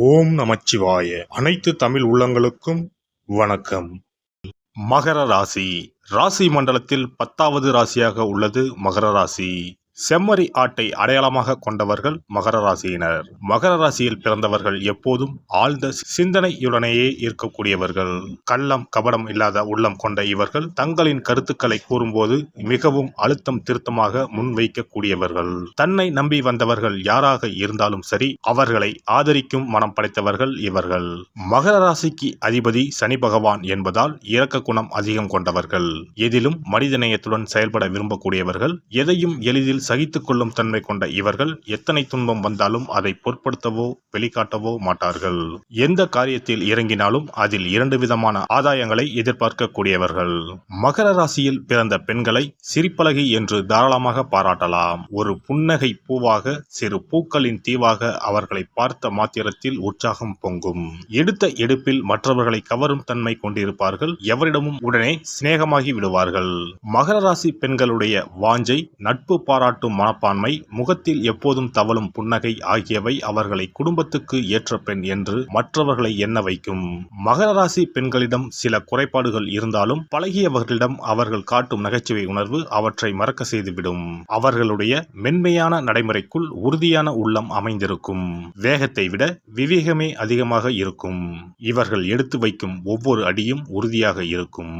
ஓம் நமச்சிவாய. அனைத்து தமிழ் உள்ளங்களுக்கும் வணக்கம். மகர ராசி ராசி மண்டலத்தில் 10வது ராசியாக உள்ளது மகர ராசி. செம்மறி ஆட்டை அடையாளமாக கொண்டவர்கள் மகர ராசியினர். மகர ராசியில் பிறந்தவர்கள் எப்போதும் ஆழ்ந்த சிந்தனையுடனேயே இருக்கக்கூடியவர்கள். கள்ளம் கபடம் இல்லாத உள்ளம் கொண்ட இவர்கள் தங்களின் கருத்துக்களை கூறும்போது மிகவும் அழுத்தம் திருத்தமாக முன்வைக்கக்கூடியவர்கள். தன்னை நம்பி வந்தவர்கள் யாராக இருந்தாலும் சரி, அவர்களை ஆதரிக்கும் மனம் படைத்தவர்கள் இவர்கள். மகர ராசிக்கு அதிபதி சனி பகவான் என்பதால் இரக்க குணம் அதிகம் கொண்டவர்கள். எதிலும் மனிதநேயத்துடன் செயல்பட விரும்பக்கூடியவர்கள். எதையும் எளிதில் சகித்துக் கொள்ளும் தன்மை கொண்ட இவர்கள் எத்தனை துன்பம் வந்தாலும் அதை பொருட்படுத்தவோ வெளிக்காட்டவோ மாட்டார்கள். எந்த காரியத்தில் இறங்கினாலும் அதில் 2 விதமான ஆதாயங்களை எதிர்பார்க்கக்கூடியவர்கள். மகர ராசியில் பிறந்த பெண்களை சிரிப்பழகி என்று தாராளமாக பாராட்டலாம். ஒரு புன்னகை பூவாக, சிறு பூக்களின் தீவாக அவர்களை பார்த்த மாத்திரத்தில் உற்சாகம் பொங்கும். எடுத்த எடுப்பில் மற்றவர்களை கவரும் தன்மை கொண்டிருப்பார்கள். எவரிடமும் உடனே சிநேகமாகி விடுவார்கள். மகர ராசி பெண்களுடைய வாஞ்சை, நட்பு பாராட்டும் மனப்பான்மை, முகத்தில் எப்போதும் தவழும் புன்னகை ஆகியவை அவர்களை குடும்பத்துக்கு ஏற்ற பெண் என்று மற்றவர்களை எண்ண வைக்கும். மகர ராசி பெண்களிடம் சில குறைபாடுகள் இருந்தாலும் பழகியவர்களிடம் அவர்கள் காட்டும் நகைச்சுவை உணர்வு அவற்றை மறக்க செய்துவிடும். அவர்களுடைய மென்மையான நடைமுறைக்குள் உறுதியான உள்ளம் அமைந்திருக்கும். வேகத்தை விட விவேகமே அதிகமாக இருக்கும். இவர்கள் எடுத்து வைக்கும் ஒவ்வொரு அடியும் உறுதியாக இருக்கும்.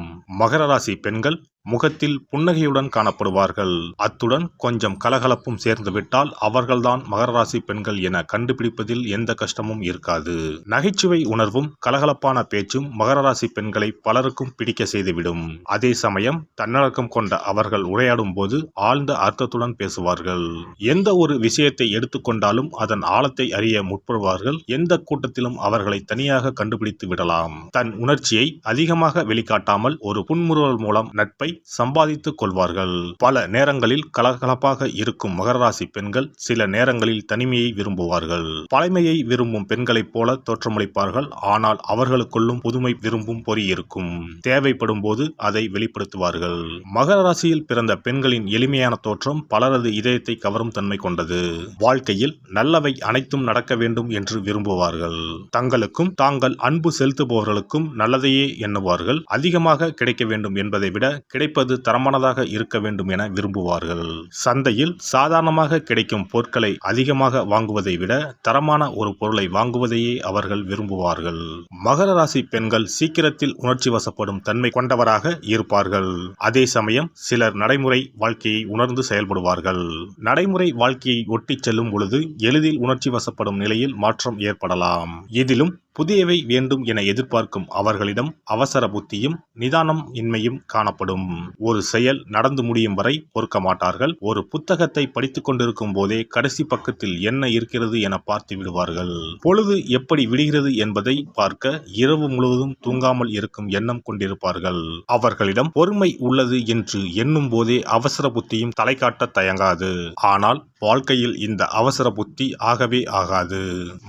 மகர ராசி பெண்கள் முகத்தில் புன்னகையுடன் காணப்படுவார்கள். அத்துடன் கொஞ்சம் கலகலப்பும் சேர்ந்துவிட்டால் அவர்கள்தான் மகர ராசி பெண்கள் என கண்டுபிடிப்பதில் எந்த கஷ்டமும் இருக்காது. நகைச்சுவை உணர்வும் கலகலப்பான பேச்சும் மகர ராசி பெண்களை பலருக்கும் பிடிக்க செய்துவிடும். அதே சமயம் தன்னடக்கம் கொண்ட அவர்கள் உரையாடும் போது ஆழ்ந்த அர்த்தத்துடன் பேசுவார்கள். எந்த ஒரு விஷயத்தை எடுத்துக்கொண்டாலும் அதன் ஆழத்தை அறிய முற்படுவார்கள். எந்த கூட்டத்திலும் அவர்களை தனியாக கண்டுபிடித்து விடலாம். தன் உணர்ச்சியை அதிகமாக வெளிக்காட்டாமல் ஒரு புன்முறுவல் மூலம் நட்பை சம்பாதித்துக் கொள்வார்கள். பல நேரங்களில் கலகலப்பாக இருக்கும் மகர ராசி பெண்கள் சில நேரங்களில் தனிமையை விரும்புவார்கள். பழமையை விரும்பும் பெண்களைப் போல தோற்றமளிப்பார்கள். ஆனால் அவர்களுக்குள்ளும் புதுமை விரும்பும் பொறி இருக்கும். தேவைப்படும் போது அதை வெளிப்படுத்துவார்கள். மகர ராசியில் பிறந்த பெண்களின் எளிமையான தோற்றம் பலரது இதயத்தை கவரும் தன்மை கொண்டது. வாழ்க்கையில் நல்லவை அனைத்தும் நடக்க வேண்டும் என்று விரும்புவார்கள். தங்களுக்கும் தாங்கள் அன்பு செலுத்துபவர்களுக்கும் நல்லதையே எண்ணுவார்கள். அதிகமாக கிடைக்க வேண்டும் என்பதை விட கிடைப்பது தரமானதாக இருக்க வேண்டும் என விரும்புவார்கள். சந்தையில் சாதாரணமாக கிடைக்கும் பொருட்களை அதிகமாக வாங்குவதை விட தரமான ஒரு பொருளை வாங்குவதையே அவர்கள் விரும்புவார்கள். மகர ராசி பெண்கள் சீக்கிரத்தில் உணர்ச்சி வசப்படும் தன்மை கொண்டவராக இருப்பார்கள். அதே சமயம் சிலர் நடைமுறை வாழ்க்கையை உணர்ந்து செயல்படுவார்கள். நடைமுறை வாழ்க்கையை ஒட்டிச் செல்லும் பொழுது எளிதில் உணர்ச்சி வசப்படும் நிலையில் மாற்றம் ஏற்படலாம். இதிலும் புதியவை வேண்டும் என எதிர்பார்க்கும் அவர்களிடம் அவசர புத்தியும் நிதானம் இன்மையும் காணப்படும். ஒரு செயல் நடந்து முடியும் வரை பொறுக்க மாட்டார்கள். ஒரு புத்தகத்தை படித்துக் கொண்டிருக்கும் போதே கடைசி பக்கத்தில் என்ன இருக்கிறது என பார்த்து விடுவார்கள். பொழுது எப்படி விடுகிறது என்பதை பார்க்க இரவு முழுவதும் தூங்காமல் இருக்கும் எண்ணம் கொண்டிருப்பார்கள். அவர்களிடம் பொறுமை உள்ளது என்று எண்ணும் போதே அவசர புத்தியும் தலை காட்ட தயங்காது. ஆனால் வாழ்க்கையில் இந்த அவசர புத்தி ஆகவே ஆகாது.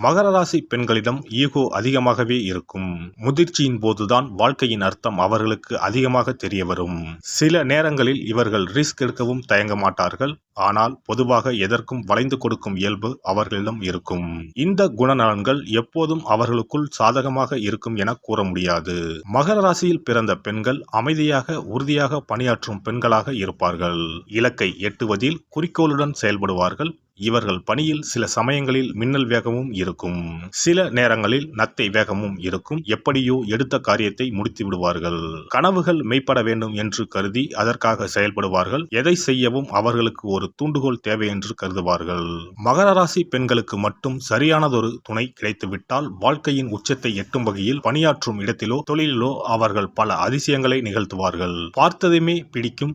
மகர ராசி பெண்களிடம் ஈகோ அதிகமாகவே இருக்கும். முதிர்ச்சியின் போதுதான் வாழ்க்கையின் அர்த்தம் அவர்களுக்கு அதிகமாக தெரிய வரும். சில நேரங்களில் இவர்கள் ரிஸ்க் எடுக்கவும் தயங்க மாட்டார்கள். ஆனால் பொதுவாக எதற்கும் வளைந்து கொடுக்கும் இயல்பு அவர்களிடம் இருக்கும். இந்த குணநலன்கள் எப்போதும் அவர்களுக்குள் சாதகமாக இருக்கும் என கூற முடியாது. மகர ராசியில் பிறந்த பெண்கள் அமைதியாக உறுதியாக பணியாற்றும் பெண்களாக இருப்பார்கள். இலக்கை எட்டுவதில் குறிக்கோளுடன் செயல்படுவார்கள். இவர்கள் பணியில் சில சமயங்களில் மின்னல் வேகமும் இருக்கும். சில நேரங்களில் நத்தை வேகமும் இருக்கும். எப்படியோ எடுத்த காரியத்தை முடித்து விடுவார்கள். கனவுகள் மெய்ப்பட வேண்டும் என்று கருதி அதற்காக செயல்படுவார்கள். எதை செய்யவும் அவர்களுக்கு ஒரு தூண்டுகோல் தேவை என்று கருதுவார்கள். மகர ராசி பெண்களுக்கு மட்டும் சரியானதொரு துணை கிடைத்துவிட்டால் வாழ்க்கையின் உச்சத்தை எட்டும் வகையில் பணியாற்றும் இடத்திலோ தொழிலிலோ அவர்கள் பல அதிசயங்களை நிகழ்த்துவார்கள். பார்த்ததுமே பிடிக்கும்,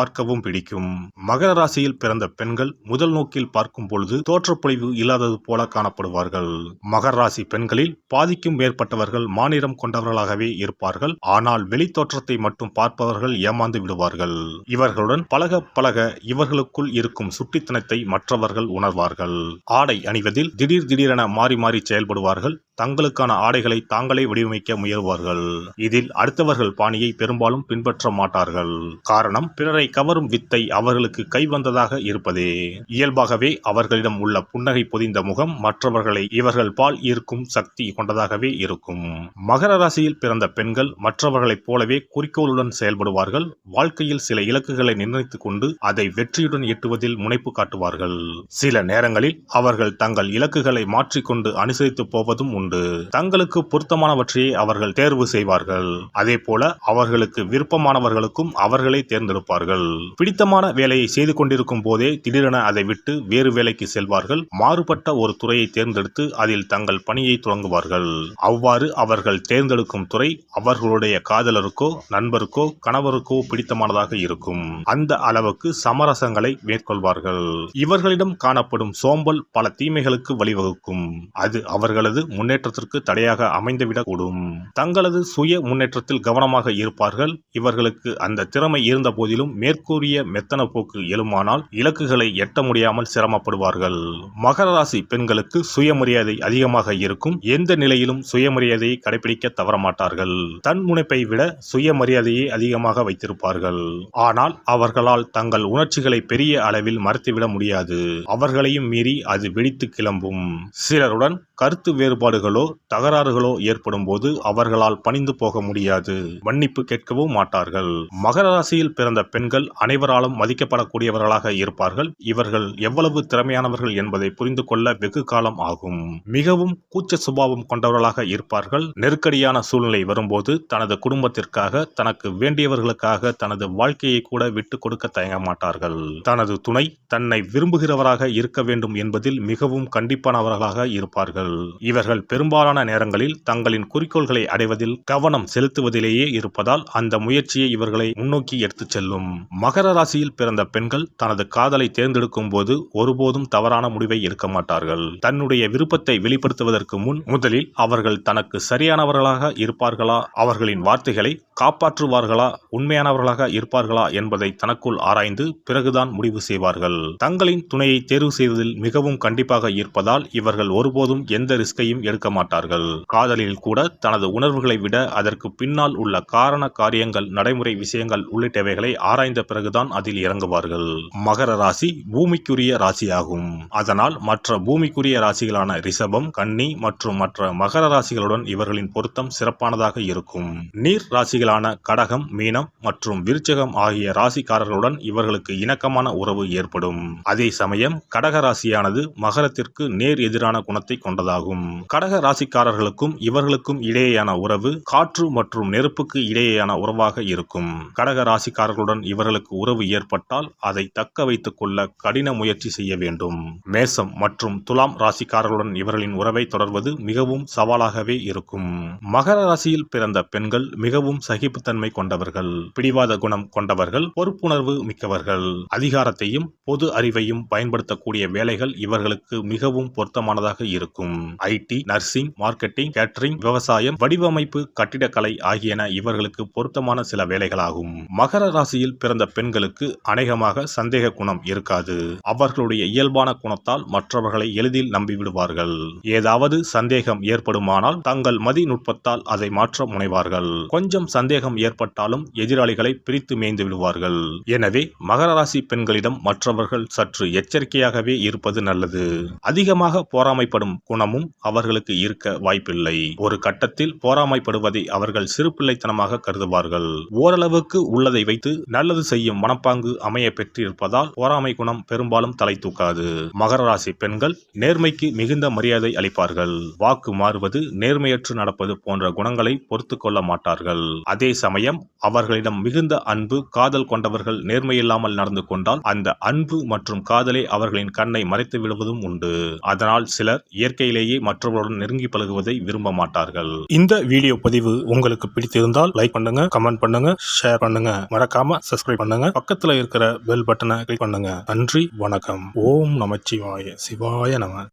பார்க்கவும் பிடிக்கும். மகர ராசியில் பிறந்த பெண்கள் முதல் நோக்கில் பார்க்கும் பொழுது தோற்றப்பொழிவு இல்லாதது போல காணப்படுவார்கள். மகர ராசி பெண்களில் பாதிக்கும் மேற்பட்டவர்கள் மாநிறம் கொண்டவர்களாகவே இருப்பார்கள். ஆனால் வெளி தோற்றத்தை மட்டும் பார்ப்பவர்கள் ஏமாந்து விடுவார்கள். இவர்களுடன் பழக பழக இவர்களுக்குள் இருக்கும் சுட்டித்தனத்தை மற்றவர்கள் உணர்வார்கள். ஆடை அணிவதில் திடீரென மாறி மாறி செயல்படுவார்கள். தங்களுக்கான ஆடைகளை தாங்களே வடிவமைக்க முயல்வார்கள். இதில் அடுத்தவர்கள் பாணியை பெரும்பாலும் பின்பற்ற மாட்டார்கள். காரணம், பிறரை கவரும் வித்தை அவர்களுக்கு கைவந்ததாக இருப்பதே. இயல்பாகவே அவர்களிடம் உள்ள புன்னகை பொதிந்த முகம் மற்றவர்களை இவர்கள் பால் ஈர்க்கும் சக்தி கொண்டதாகவே இருக்கும். மகர ராசியில் பிறந்த பெண்கள் மற்றவர்களைப் போலவே குறிக்கோளுடன் செயல்படுவார்கள். வாழ்க்கையில் சில இலக்குகளை நிர்ணயித்துக் கொண்டு அதை வெற்றியுடன் எட்டுவதில் முனைப்பு காட்டுவார்கள். சில நேரங்களில் அவர்கள் தங்கள் இலக்குகளை மாற்றிக்கொண்டு அனுசரித்து போவதும் உண்டு. தங்களுக்கு பொருத்தமானவற்றையே அவர்கள் தேர்வு செய்வார்கள். அதே போல அவர்களுக்கு விருப்பமானவர்களுக்கும் அவர்களே தேர்ந்தெடுப்பார்கள். பிடித்தமான வேலையை செய்து கொண்டிருக்கும் போதே திடீரென அதை விட்டு வேறு வேலைக்கு செல்வார்கள். மாறுபட்ட ஒரு துறையை தேர்ந்தெடுத்து அதில் தங்கள் பணியை தொடங்குவார்கள். அவ்வாறு அவர்கள் தேர்ந்தெடுக்கும் துறை அவர்களுடைய காதலருக்கோ நண்பருக்கோ கணவருக்கோ பிடித்தமானதாக இருக்கும். அந்த அளவுக்கு சமரசங்களை மேற்கொள்வார்கள். இவர்களிடம் காணப்படும் சோம்பல் பல தீமைகளுக்கு வழிவகுக்கும். அது அவர்களது முன்னேற்றத்திற்கு தடையாக அமைந்துவிடக்கூடும். தங்களது சுய முன்னேற்றத்தில் கவனமாக இருப்பார்கள். இவர்களுக்கு அந்த திறமை இருந்த போதிலும் மேற்கூறிய மெத்தன போக்கு எழுமானால் இலக்குகளை எட்ட முடியாமல் சிரமப்படுவார்கள். மகர ராசி பெண்களுக்கு சுயமரியாதை அதிகமாக இருக்கும். எந்த நிலையிலும் சுயமரியாதையை கடைபிடிக்க தவறமாட்டார்கள். தன் முனைப்பை விட சுயமரியாதையை அதிகமாக வைத்திருப்பார்கள். ஆனால் அவர்களால் தங்கள் உணர்ச்சிகளை பெரிய அளவில் மறைத்துவிட முடியாது. அவர்களையும் மீறி அது வெடித்து கிளம்பும். சிலருடன் கருத்து வேறுபாடுகளோ தகராறுகளோ ஏற்படும் போது அவர்களால் பணிந்து போக முடியாது. மன்னிப்பு கேட்கவும் மாட்டார்கள். மகர ராசியில் பிறந்த பெண்கள் அனைவராலும் மதிக்கப்படக்கூடியவர்களாக இருப்பார்கள். இவர்கள் எவ்வளவு திறமையானவர்கள் என்பதை புரிந்து கொள்ள வெகு காலம் ஆகும். மிகவும் கூச்ச சுபாவம் கொண்டவர்களாக இருப்பார்கள். நெருக்கடியான சூழ்நிலை வரும்போது தனது குடும்பத்திற்காக தனக்கு வேண்டியவர்களுக்காக தனது வாழ்க்கையை கூட விட்டு கொடுக்க தயங்க மாட்டார்கள். தனது துணை தன்னை விரும்புகிறவராக இருக்க வேண்டும் என்பதில் மிகவும் கண்டிப்பானவர்களாக இருப்பார்கள். இவர்கள் பெரும்பாலான நேரங்களில் தங்களின் குறிக்கோள்களை அடைவதில் கவனம் செலுத்துவதிலேயே இருப்பதால் அந்த முயற்சியை இவர்களை முன்னோக்கி எடுத்துச் செல்லும். மகர ராசியில் பிறந்த பெண்கள் தனது காதலை தேர்ந்தெடுக்கும் போது ஒருபோதும் தவறான முடிவை எடுக்க மாட்டார்கள். தன்னுடைய விருப்பத்தை வெளிப்படுத்துவதற்கு முன் முதலில் அவர்கள் தனக்கு சரியானவர்களாக இருப்பார்களா, அவர்களின் வார்த்தைகளை காப்பாற்றுவார்களா, உண்மையானவர்களாக இருப்பார்களா என்பதை தனக்குள் ஆராய்ந்து பிறகுதான் முடிவு செய்வார்கள். தங்களின் துணையை தேர்வு செய்வதில் மிகவும் கண்டிப்பாக இருப்பதால் இவர்கள் ஒருபோதும் எந்த ரிஸ்கையும் எடுக்க மாட்டார்கள். காதலில் கூட தனது உணர்வுகளை விட அதற்கு பின்னால் உள்ள காரண காரியங்கள், நடைமுறை விஷயங்கள் உள்ளிட்டவைகளை ஆராய்ந்த பிறகுதான் அதில் இறங்குவார்கள். மகர ராசி பூமிக்குரிய ராசியாகும். அதனால் மற்ற பூமிக்குரிய ராசிகளான ரிஷபம், கன்னி மற்றும் மற்ற மகர ராசிகளுடன் இவர்களின் பொருத்தம் சிறப்பானதாக இருக்கும். நீர் ராசிகளான கடகம், மீனம் மற்றும் விருச்சிகம் ஆகிய ராசிக்காரர்களுடன் இவர்களுக்கு இணக்கமான உறவு ஏற்படும். அதே சமயம் கடக ராசியானது மகரத்திற்கு நேர் எதிரான குணத்தை கொண்டதாகும். கடக ராசிக்காரர்களுக்கும் இவர்களுக்கும் இடையேயான உறவு காற்று மற்றும் நெருப்புக்கு இடையேயான உறவாக இருக்கும். கடக ராசிக்காரர்களுடன் இவர்களுக்கு உறவு ஏற்பட்டால் அதை தக்க வைத்துக் கொள்ள கடின முயற்சி செய்ய வேண்டும். மேசம் மற்றும் துலாம் ராசிக்காரர்களுடன் இவர்களின் உறவை தொடர்வது மிகவும் சவாலாகவே இருக்கும். மகர ராசியில் பிறந்த பெண்கள் மிகவும் சகிப்புத்தன்மை கொண்டவர்கள், பிடிவாத குணம் கொண்டவர்கள், பொறுப்புணர்வு மிக்கவர்கள். அதிகாரத்தையும் பொது அறிவையும் பயன்படுத்தக்கூடிய வேலைகள் இவர்களுக்கு மிகவும் பொருத்தமானதாக இருக்கும். ஐடி, நர்சிங், மார்க்கெட்டிங், கேட்டரிங், விவசாயம், வடிவமைப்பு, கட்டிடக்கலை ஆகியன இவர்களுக்கு பொருத்தமான சில வேலைகளாகும். மகர ராசியில் பிறந்த பெண்களுக்கு அநேகமாக சந்தேக குணம் இருக்காது. அவர்களுடைய இயல்பான குணத்தால் மற்றவர்களை எளிதில் நம்பிவிடுவார்கள். ஏதாவது சந்தேகம் ஏற்படுமானால் தங்கள் மதி நுட்பத்தால் அதை மாற்ற முனைவார்கள். கொஞ்சம் சந்தேகம் ஏற்பட்டாலும் எதிராளிகளை பிரித்து மேய்ந்து விடுவார்கள். எனவே மகர ராசி பெண்களிடம் மற்றவர்கள் சற்று எச்சரிக்கையாகவே இருப்பது நல்லது. அதிகமாக பொறாமைப்படும் குணமும் அவர்களுக்கு இருக்க வாய்ப்பில்லை. ஒரு கட்டத்தில் பொறாமைப்படுவதை அவர்கள் சிறுபிள்ளைத்தனமாக கருதுவார்கள். ஓரளவுக்கு உள்ளதை வைத்து நல்லது செய்யும் மனப்பாங்கு அமைய பெற்றிருப்பதால் பொறாமை குணம் பெரும்பாலும் தலை தூக்காது. மகர ராசி பெண்கள் நேர்மைக்கு மிகுந்த மரியாதை அளிப்பார்கள். வாக்கு மாறுவது, நேர்மையற்று நடப்பது போன்ற குணங்களை பொறுத்து கொள்ள மாட்டார்கள். அதே சமயம் அவர்களிடம் மிகுந்த அன்பு, காதல் கொண்டவர்கள் நேர்மையில்லாமல் நடந்து கொண்டால் அந்த அன்பு மற்றும் காதலை அவர்களின் கண்ணை மறைத்து விடுவதும் உண்டு. அதனால் சிலர் இயற்கையிலேயே மற்றவர்களுடன் நெருங்கி பழகுவதை விரும்ப மாட்டார்கள். இந்த வீடியோ பதிவு உங்களுக்கு பிடித்திருந்தால் லைக் பண்ணுங்க, கமெண்ட் பண்ணுங்க, ஷேர் பண்ணுங்க. மறக்காம சப்ஸ்கிரைப் பண்ணுங்க. பக்கத்துல இருக்கிற பெல் பட்டனை கிளிக் பண்ணுங்க. நன்றி, வணக்கம். ஓம் நமச்சிவாய. சிவாய நம.